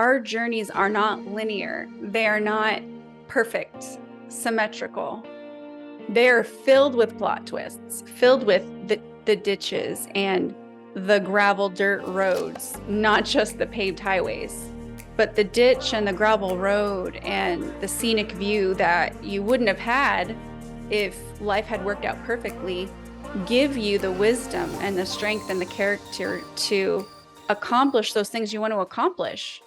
our journeys are not linear. They are not perfect, symmetrical. They're filled with plot twists, filled with the ditches and the gravel dirt roads, not just the paved highways, but the ditch and the gravel road and the scenic view that you wouldn't have had if life had worked out perfectly, give you the wisdom and the strength and the character to accomplish those things you want to accomplish.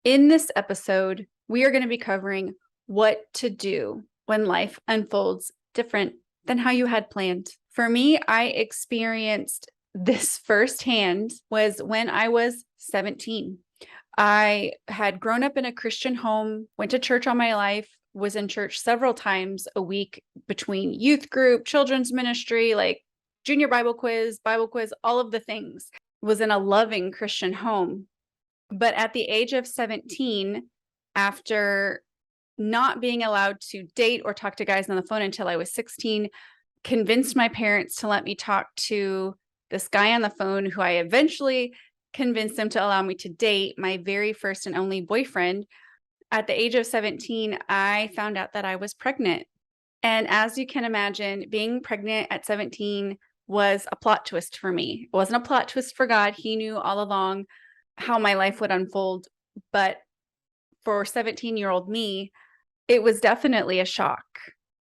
In this episode, we are going to be covering what to do when life unfolds different than how you had planned. For me, I experienced this firsthand was when I was 17. I had grown up in a Christian home, went to church all my life, was in church several times a week between youth group, children's ministry, like junior Bible quiz, all of the things. Was in a loving Christian home. But at the age of 17, after not being allowed to date or talk to guys on the phone until I was 16, convinced my parents to let me talk to this guy on the phone who I eventually convinced him to allow me to date, my very first and only boyfriend. At the age of 17, I found out that I was pregnant. And as you can imagine, being pregnant at 17 was a plot twist for me. It wasn't a plot twist for God. He knew all along how my life would unfold. But for 17-year-old me, it was definitely a shock.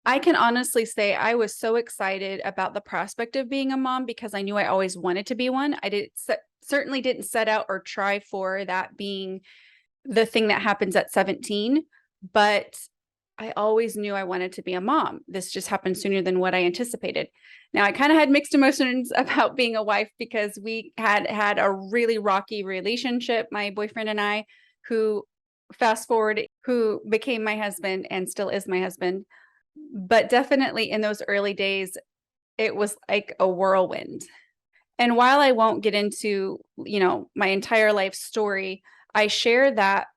I can honestly say I was so excited about the prospect of being a mom because I knew I always wanted to be one. I certainly didn't set out or try for that being the thing that happens at 17, but I always knew I wanted to be a mom. This just happened sooner than what I anticipated. Now, I kind of had mixed emotions about being a wife because we had a really rocky relationship, my boyfriend and I, who fast forward, who became my husband and still is my husband. But definitely in those early days, it was like a whirlwind. And while I won't get into, my entire life story, I share that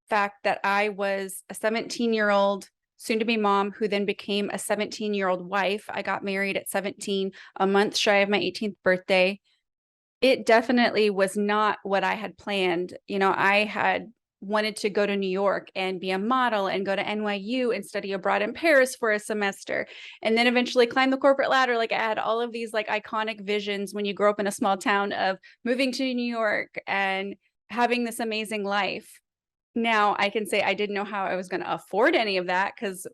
fact that I was a 17-year-old soon-to-be mom who then became a 17-year-old wife. I got married at 17, a month shy of my 18th birthday. It definitely was not what I had planned. I had wanted to go to New York and be a model and go to NYU and study abroad in Paris for a semester, and then eventually climb the corporate ladder. Like I had all of these like iconic visions when you grow up in a small town of moving to New York and having this amazing life. Now I can say I didn't know how I was going to afford any of that because,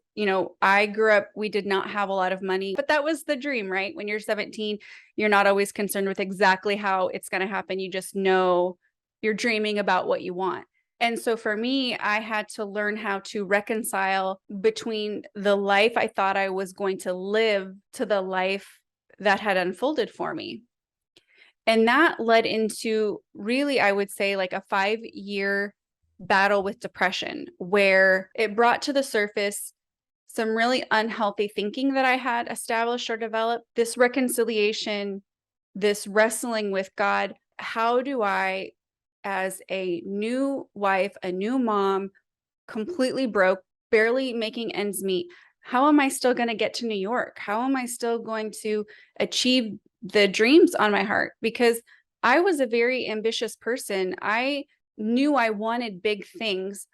I grew up, we did not have a lot of money, but that was the dream, right? When you're 17, you're not always concerned with exactly how it's going to happen. You just know you're dreaming about what you want. And so for me, I had to learn how to reconcile between the life I thought I was going to live to the life that had unfolded for me. And that led into really, I would say, like a 5-year battle with depression, where it brought to the surface some really unhealthy thinking that I had established or developed, this reconciliation, this wrestling with God. How do I, as a new wife, a new mom, completely broke, barely making ends meet, how am I still going to get to New York? How am I still going to achieve the dreams on my heart? Because I was a very ambitious person. I knew I wanted big things,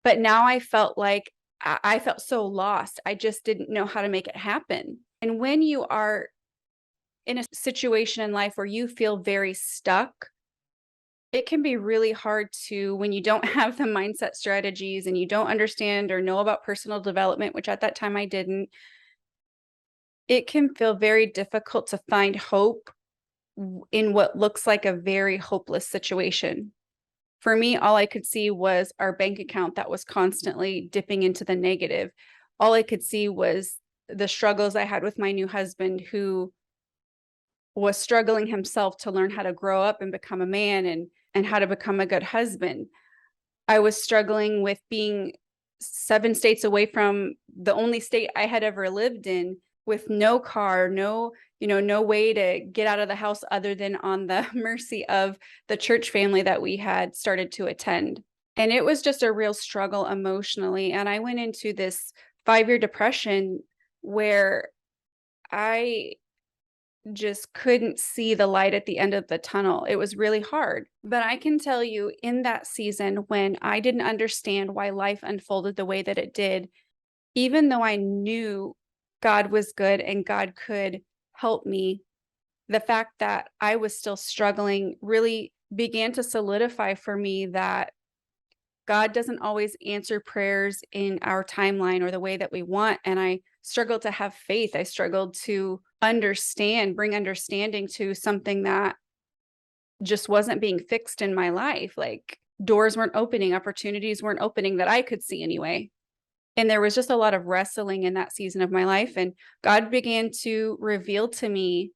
but now I felt like I felt so lost. I just didn't know how to make it happen. And when you are in a situation in life where you feel very stuck, it can be really hard to, when you don't have the mindset strategies and you don't understand or know about personal development, which at that time I didn't, it can feel very difficult to find hope in what looks like a very hopeless situation. For me, all I could see was our bank account that was constantly dipping into the negative. All I could see was the struggles I had with my new husband, who was struggling himself to learn how to grow up and become a man and how to become a good husband. I was struggling with being 7 states away from the only state I had ever lived in, with no car, no way to get out of the house other than on the mercy of the church family that we had started to attend. And it was just a real struggle emotionally. And I went into this 5-year depression where I just couldn't see the light at the end of the tunnel. It was really hard. But I can tell you, in that season when I didn't understand why life unfolded the way that it did, even though I knew God was good and God could help me, the fact that I was still struggling really began to solidify for me that God doesn't always answer prayers in our timeline or the way that we want. And I struggled to have faith. I struggled to bring understanding to something that just wasn't being fixed in my life. Like doors weren't opening, opportunities weren't opening that I could see anyway. And there was just a lot of wrestling in that season of my life. And God began to reveal to me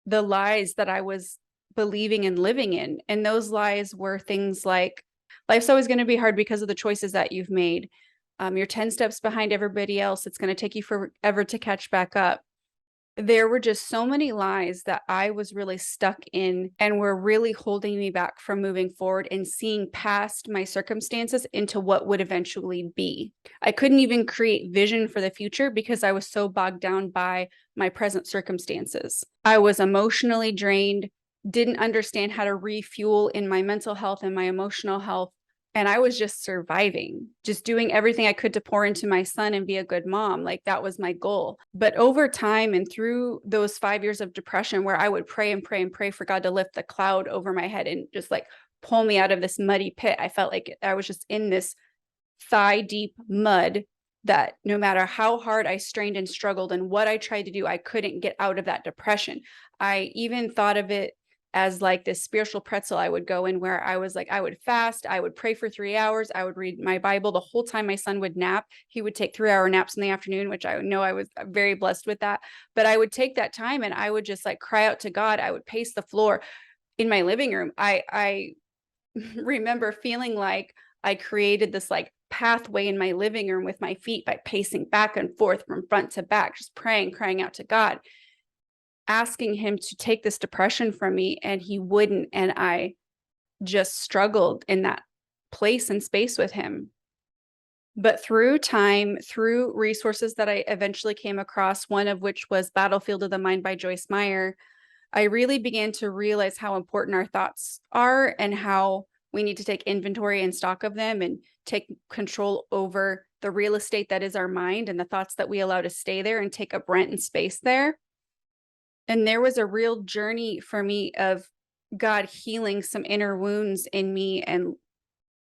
the lies that I was believing and living in. And those lies were things like, life's always going to be hard because of the choices that you've made. You're 10 steps behind everybody else. It's going to take you forever to catch back up. There were just so many lies that I was really stuck in and were really holding me back from moving forward and seeing past my circumstances into what would eventually be. I couldn't even create vision for the future because I was so bogged down by my present circumstances. I was emotionally drained, didn't understand how to refuel in my mental health and my emotional health. And I was just surviving, just doing everything I could to pour into my son and be a good mom. Like that was my goal. But over time and through those 5 years of depression where I would pray and pray and pray for God to lift the cloud over my head and just like pull me out of this muddy pit, I felt like I was just in this thigh deep mud that no matter how hard I strained and struggled and what I tried to do, I couldn't get out of that depression. I even thought of it as like this spiritual pretzel I would go in where I was like, I would fast, I would pray for 3 hours, I would read my Bible the whole time my son would nap. He would take 3-hour naps in the afternoon, which I know I was very blessed with that. But I would take that time and I would just like cry out to God. I would pace the floor in my living room. I remember feeling like I created this like pathway in my living room with my feet by pacing back and forth from front to back, just praying, crying out to God, asking him to take this depression from me, and he wouldn't. And I just struggled in that place and space with him. But through time, through resources that I eventually came across, one of which was Battlefield of the Mind by Joyce Meyer, I really began to realize how important our thoughts are and how we need to take inventory and stock of them and take control over the real estate that is our mind and the thoughts that we allow to stay there and take up rent and space there. And there was a real journey for me of God healing some inner wounds in me and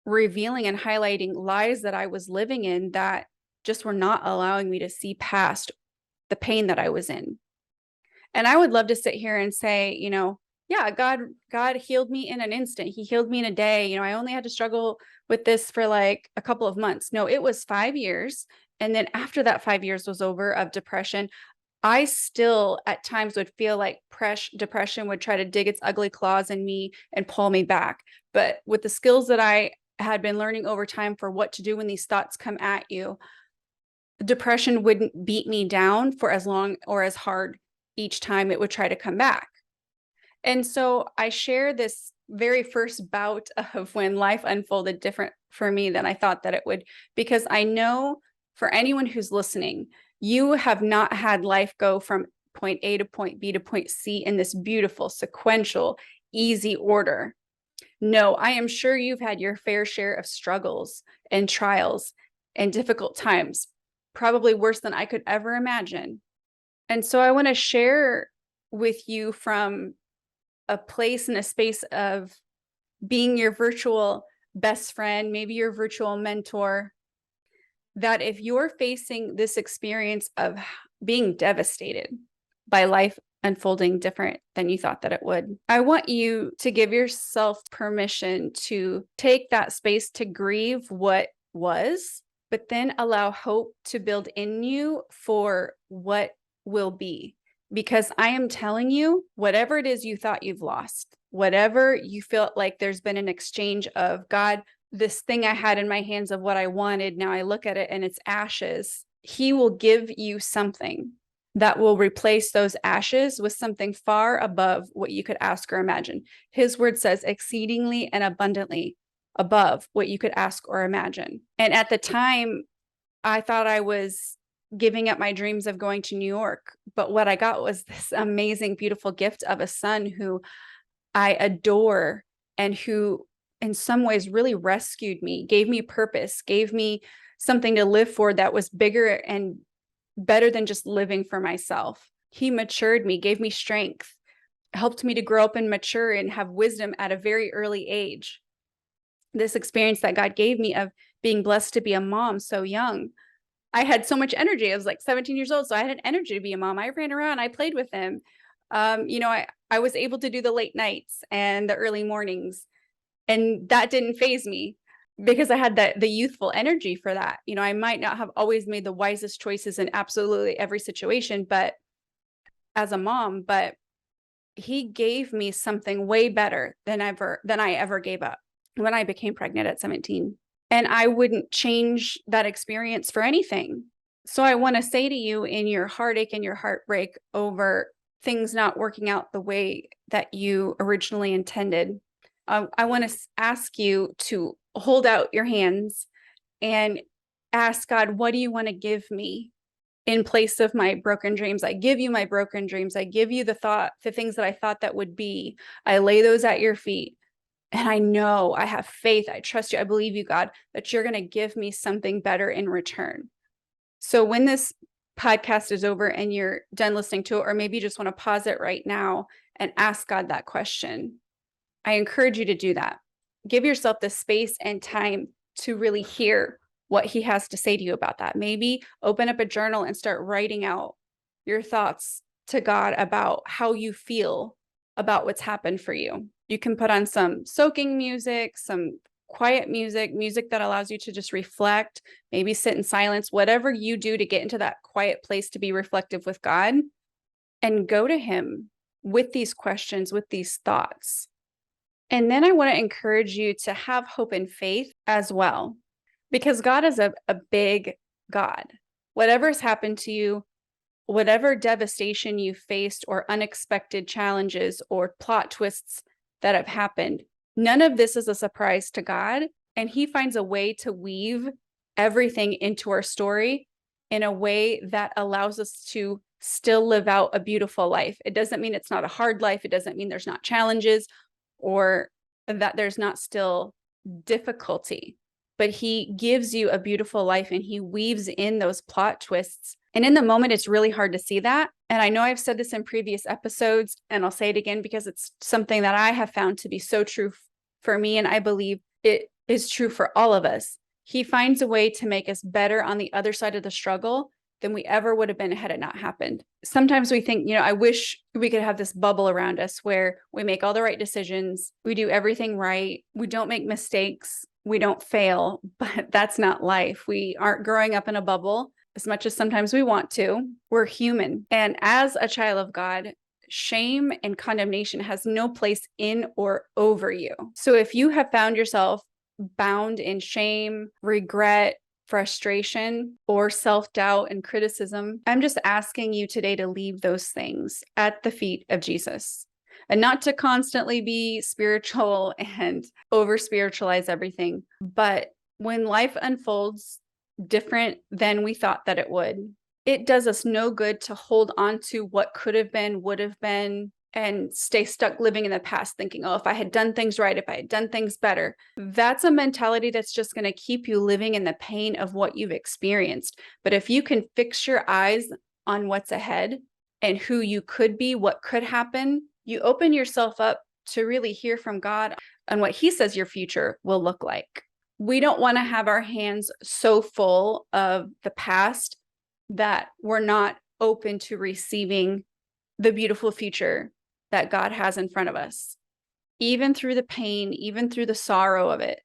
revealing and highlighting lies that I was living in that just were not allowing me to see past the pain that I was in. And I would love to sit here and say, yeah, God healed me in an instant. He healed me in a day. I only had to struggle with this for like a couple of months. No, it was 5 years. And then after that 5 years was over of depression, I still at times would feel like depression would try to dig its ugly claws in me and pull me back. But with the skills that I had been learning over time for what to do when these thoughts come at you, depression wouldn't beat me down for as long or as hard each time it would try to come back. And so I share this very first bout of when life unfolded different for me than I thought that it would, because I know for anyone who's listening, you have not had life go from point A to point B to point C in this beautiful, sequential, easy order. No, I am sure you've had your fair share of struggles and trials and difficult times, probably worse than I could ever imagine. And so I want to share with you from a place and a space of being your virtual best friend, maybe your virtual mentor, that if you're facing this experience of being devastated by life unfolding different than you thought that it would, I want you to give yourself permission to take that space to grieve what was, but then allow hope to build in you for what will be. Because I am telling you, whatever it is you thought you've lost, whatever you felt like there's been an exchange of, God, this thing I had in my hands of what I wanted, now I look at it and it's ashes. He will give you something that will replace those ashes with something far above what you could ask or imagine. His word says exceedingly and abundantly above what you could ask or imagine. And at the time, I thought I was giving up my dreams of going to New York. But what I got was this amazing, beautiful gift of a son who I adore and who in some ways really rescued me, gave me purpose, gave me something to live for that was bigger and better than just living for myself. He matured me, gave me strength, helped me to grow up and mature and have wisdom at a very early age. This experience that God gave me of being blessed to be a mom so young. I had so much energy. I was like 17 years old, so I had energy to be a mom. I ran around, I played with him. I was able to do the late nights and the early mornings, and that didn't faze me because I had the youthful energy for that. I might not have always made the wisest choices in absolutely every situation, but as a mom, but he gave me something way better than I ever gave up when I became pregnant at 17. And I wouldn't change that experience for anything. So I want to say to you, in your heartache and your heartbreak over things not working out the way that you originally intended, I want to ask you to hold out your hands and ask God, what do you want to give me in place of my broken dreams? I give you my broken dreams. I give you the things that I thought that would be. I lay those at your feet. And I know, I have faith. I trust you. I believe you, God, that you're going to give me something better in return. So when this podcast is over and you're done listening to it, or maybe you just want to pause it right now and ask God that question, I encourage you to do that. Give yourself the space and time to really hear what he has to say to you about that. Maybe open up a journal and start writing out your thoughts to God about how you feel about what's happened for you. You can put on some soaking music, some quiet music that allows you to just reflect, maybe sit in silence, whatever you do to get into that quiet place to be reflective with God, and go to him with these questions, with these thoughts. And then I want to encourage you to have hope and faith as well, because God is a big God. Whatever has happened to you, whatever devastation you faced or unexpected challenges or plot twists that have happened, none of this is a surprise to God. And he finds a way to weave everything into our story in a way that allows us to still live out a beautiful life. It doesn't mean it's not a hard life. It doesn't mean there's not challenges or that there's not still difficulty, but he gives you a beautiful life and he weaves in those plot twists. And in the moment, it's really hard to see that. And I know I've said this in previous episodes, and I'll say it again because it's something that I have found to be so true for me. And I believe it is true for all of us. He finds a way to make us better on the other side of the struggle than we ever would have been had it not happened. Sometimes we think, I wish we could have this bubble around us where we make all the right decisions, we do everything right, we don't make mistakes, we don't fail, but that's not life. We aren't growing up in a bubble as much as sometimes we want to. We're human. And as a child of God, shame and condemnation has no place in or over you. So if you have found yourself bound in shame, regret, frustration, or self-doubt and criticism, I'm just asking you today to leave those things at the feet of Jesus, and not to constantly be spiritual and over spiritualize everything. But when life unfolds different than we thought that it would, it does us no good to hold on to what could have been, would have been, and stay stuck living in the past thinking, oh, if I had done things right, if I had done things better. That's a mentality that's just going to keep you living in the pain of what you've experienced. But if you can fix your eyes on what's ahead and who you could be, what could happen, you open yourself up to really hear from God on what he says your future will look like. We don't want to have our hands so full of the past that we're not open to receiving the beautiful future that God has in front of us. Even through the pain, even through the sorrow of it,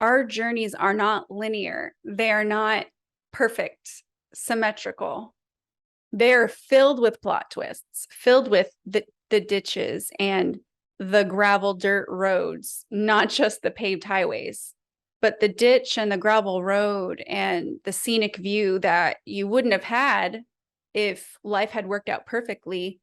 our journeys are not linear. They are not perfect, symmetrical. They're filled with plot twists, filled with the ditches and the gravel dirt roads, not just the paved highways, but the ditch and the gravel road and the scenic view that you wouldn't have had if life had worked out perfectly,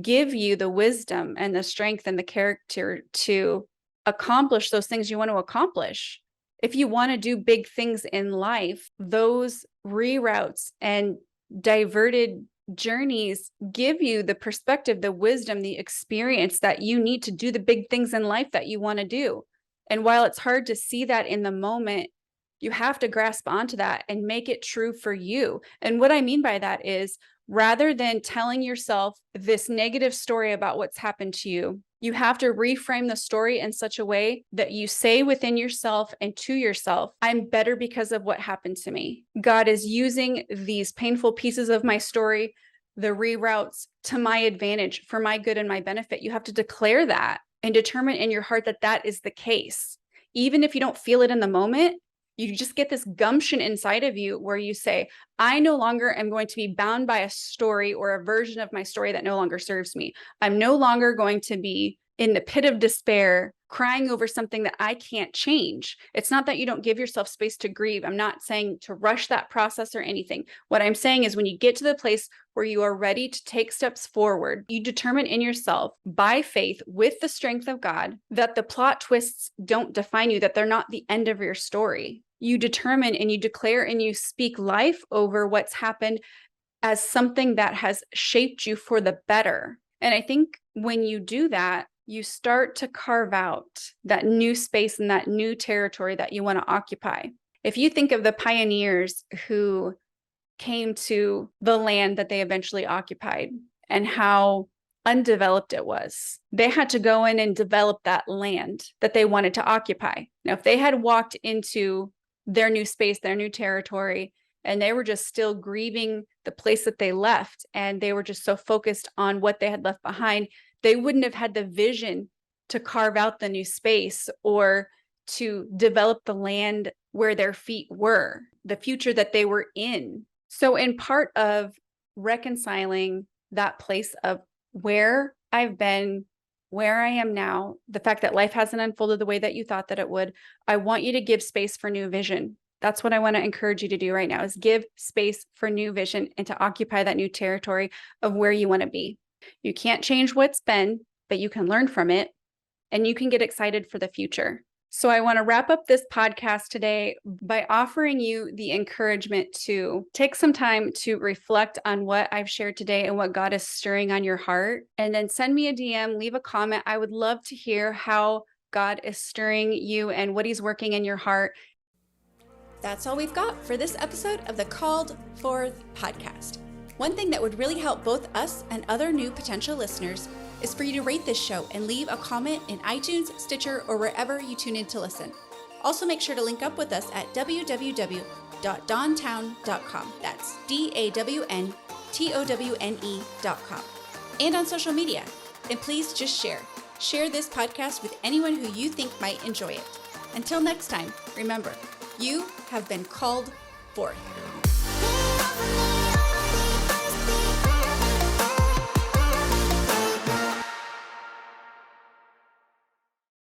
give you the wisdom and the strength and the character to accomplish those things you want to accomplish. If you want to do big things in life, those reroutes and diverted journeys give you the perspective, the wisdom, the experience that you need to do the big things in life that you want to do. And while it's hard to see that in the moment, you have to grasp onto that and make it true for you. And what I mean by that is, rather than telling yourself this negative story about what's happened to you, you have to reframe the story in such a way that you say within yourself and to yourself, I'm better because of what happened to me. God is using these painful pieces of my story, the reroutes, to my advantage, for my good and my benefit. You have to declare that and determine in your heart that that is the case. Even if you don't feel it in the moment, you just get this gumption inside of you where you say, I no longer am going to be bound by a story or a version of my story that no longer serves me. I'm no longer going to be in the pit of despair, crying over something that I can't change. It's not that you don't give yourself space to grieve. I'm not saying to rush that process or anything. What I'm saying is, when you get to the place where you are ready to take steps forward, you determine in yourself by faith, with the strength of God, that the plot twists don't define you, that they're not the end of your story. You determine and you declare and you speak life over what's happened as something that has shaped you for the better. And I think when you do that, you start to carve out that new space and that new territory that you want to occupy. If you think of the pioneers who came to the land that they eventually occupied and how undeveloped it was, they had to go in and develop that land that they wanted to occupy. Now, if they had walked into their new space, their new territory, and they were just still grieving the place that they left, and they were just so focused on what they had left behind, they wouldn't have had the vision to carve out the new space or to develop the land where their feet were, the future that they were in. So in part of reconciling that place of where I've been, where I am now, the fact that life hasn't unfolded the way that you thought that it would, I want you to give space for new vision. That's what I want to encourage you to do right now, is give space for new vision and to occupy that new territory of where you want to be. You can't change what's been, but you can learn from it, and you can get excited for the future. So I want to wrap up this podcast today by offering you the encouragement to take some time to reflect on what I've shared today and what God is stirring on your heart. And then send me a DM, leave a comment. I would love to hear how God is stirring you and what He's working in your heart. That's all we've got for this episode of the Called Forth podcast. One thing that would really help both us and other new potential listeners is for you to rate this show and leave a comment in iTunes, Stitcher, or wherever you tune in to listen. Also, make sure to link up with us at www.dawntown.com. That's DAWNTOWNE.com. And on social media. And please just share. Share this podcast with anyone who you think might enjoy it. Until next time, remember, you have been called forth.